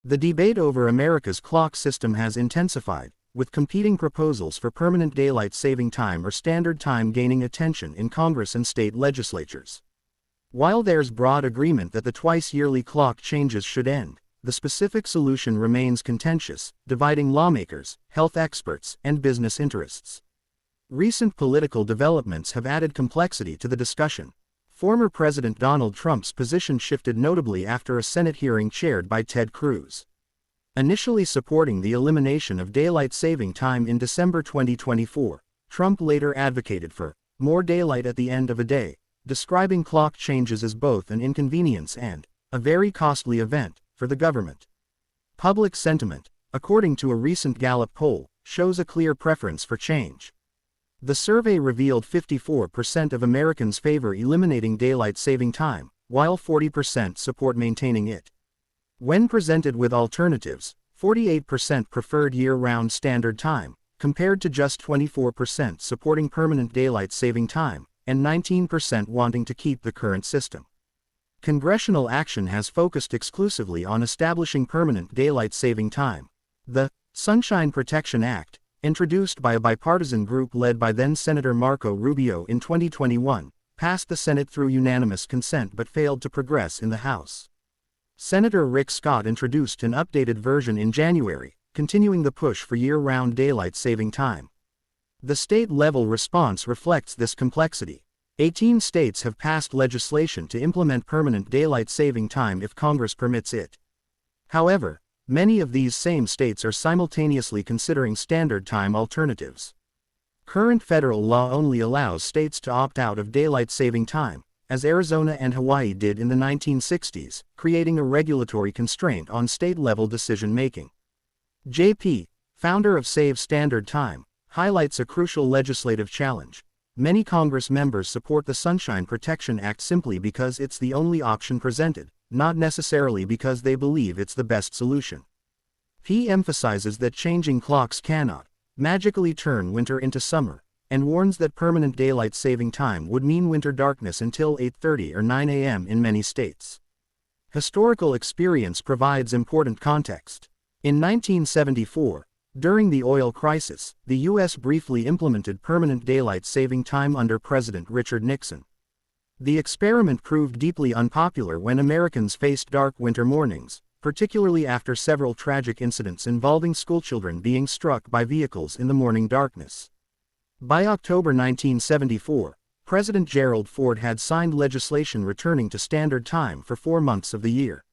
The debate over America's clock system has intensified, with competing proposals for permanent daylight saving time or standard time gaining attention in Congress and state legislatures. While there's broad agreement that the twice-yearly clock changes should end, the specific solution remains contentious, dividing lawmakers, health experts, and business interests. Recent political developments have added complexity to the discussion. Former President Donald Trump's position shifted notably after a Senate hearing chaired by Ted Cruz. Initially supporting the elimination of daylight saving time in December 2024, Trump later advocated for more daylight at the end of a day, describing clock changes as both an inconvenience and a very costly event for the government. Public sentiment, according to a recent Gallup poll, shows a clear preference for change. The survey revealed 54% of Americans favor eliminating daylight saving time, while 40% support maintaining it. When presented with alternatives, 48% preferred year-round standard time, compared to just 24% supporting permanent daylight saving time, and 19% wanting to keep the current system. Congressional action has focused exclusively on establishing permanent daylight saving time. The Sunshine Protection Act, introduced by a bipartisan group led by then-Senator Marco Rubio in 2021, passed the Senate through unanimous consent but failed to progress in the House. Senator Rick Scott introduced an updated version in January, continuing the push for year-round daylight saving time. The state-level response reflects this complexity. 18 states have passed legislation to implement permanent daylight saving time if Congress permits it. However, many of these same states are simultaneously considering standard time alternatives. Current federal law only allows states to opt out of daylight saving time, as Arizona and Hawaii did in the 1960s, creating a regulatory constraint on state-level decision-making. J.P., founder of Save Standard Time, highlights a crucial legislative challenge. Many Congress members support the Sunshine Protection Act simply because it's the only option presented, not necessarily because they believe it's the best solution. He emphasizes that changing clocks cannot magically turn winter into summer, and warns that permanent daylight saving time would mean winter darkness until 8:30 or 9 a.m. in many states. Historical experience provides important context. In 1974, during the oil crisis, the U.S. briefly implemented permanent daylight saving time under President Richard Nixon. The experiment proved deeply unpopular when Americans faced dark winter mornings, particularly after several tragic incidents involving schoolchildren being struck by vehicles in the morning darkness. By October 1974, President Gerald Ford had signed legislation returning to standard time for 4 months of the year.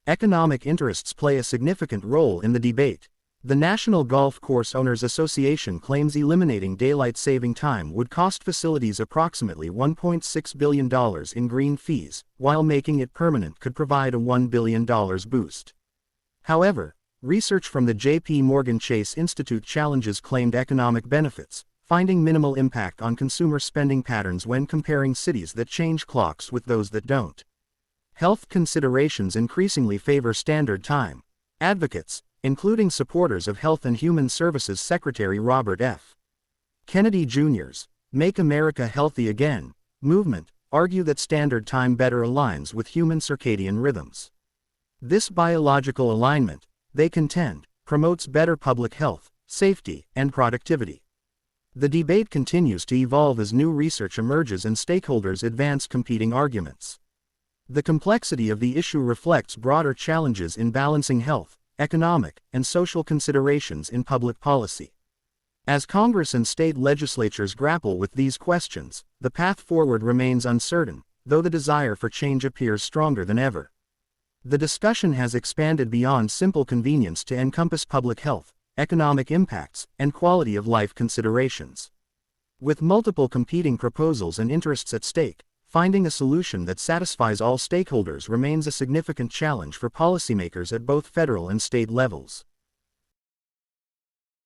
Economic interests play a significant role in the debate. The National Golf Course Owners Association claims eliminating daylight saving time would cost facilities approximately $1.6 billion in green fees, while making it permanent could provide a $1 billion boost. However, research from the J.P. Morgan Chase Institute challenges claimed economic benefits, finding minimal impact on consumer spending patterns when comparing cities that change clocks with those that don't. Health considerations increasingly favor standard time. Advocates, including supporters of Health and Human Services Secretary Robert F. Kennedy Jr.'s Make America Healthy Again movement, argue that standard time better aligns with human circadian rhythms. This biological alignment, they contend, promotes better public health, safety, and productivity. The debate continues to evolve as new research emerges and stakeholders advance competing arguments. The complexity of the issue reflects broader challenges in balancing health, economic, and social considerations in public policy. As Congress and state legislatures grapple with these questions, the path forward remains uncertain, though the desire for change appears stronger than ever. The discussion has expanded beyond simple convenience to encompass public health, economic impacts, and quality of life considerations. With multiple competing proposals and interests at stake, finding a solution that satisfies all stakeholders remains a significant challenge for policymakers at both federal and state levels.